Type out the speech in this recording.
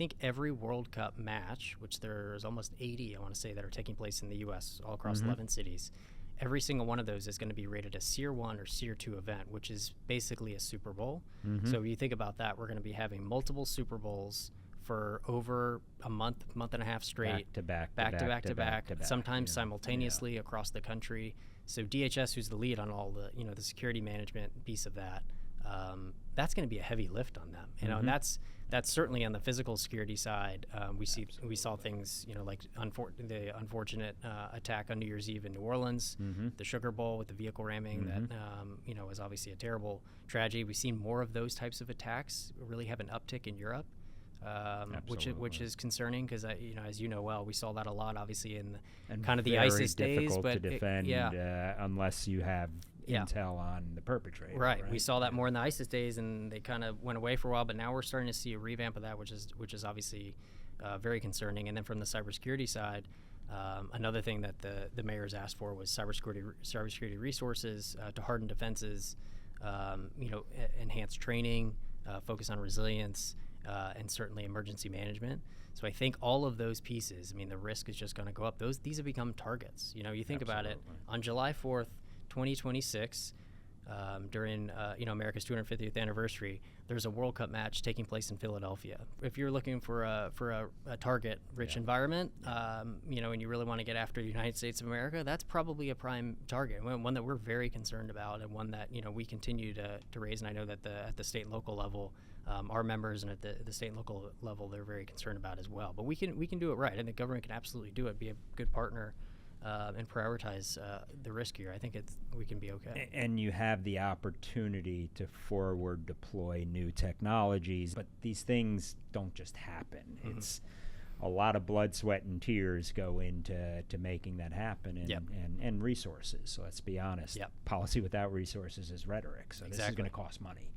think every World Cup match, which there's almost 80, I want to say, that are taking place in the U.S. all across 11 cities, every single one of those is going to be rated a Tier 1 or Tier 2 event, which is basically a Super Bowl. So if you think about that, we're going to be having multiple Super Bowls for over a month and a half straight, back to back, sometimes simultaneously across the country. So DHS, who's the lead on all the the security management piece of that, that's going to be a heavy lift on them. And that's certainly on the physical security side. We saw things like the unfortunate attack on New Year's Eve in New Orleans, the Sugar Bowl with the vehicle ramming that was obviously a terrible tragedy. We've seen more of those types of attacks really have an uptick in Europe. Which is concerning because as you know well, we saw that a lot obviously in kind of the ISIS days, but to defend unless you have intel on the perpetrator. Right. We saw that more in the ISIS days, and they kind of went away for a while, but now we're starting to see a revamp of that, which is obviously very concerning. And then from the cybersecurity side, another thing that the mayors asked for was cybersecurity resources to harden defenses, enhance training, focus on resilience. And certainly emergency management. So I think all of those pieces, the risk is just going to go up. These have become targets. You think about it, on July 4th, 2026, during America's 250th anniversary, there's a World Cup match taking place in Philadelphia. If you're looking for a target-rich environment, and you really want to get after the United States of America, that's probably a prime target, one that we're very concerned about, and one that we continue to raise. And I know that at the state and local level, our members, and at the state and local level, they're very concerned about as well. But we can do it right, and the government can absolutely do it. Be a good partner. And prioritize the risk here. I think we can be okay. And you have the opportunity to forward deploy new technologies, but these things don't just happen. It's a lot of blood, sweat, and tears go into making that happen, and resources. So let's be honest. Policy without resources is rhetoric. So this is going to cost money.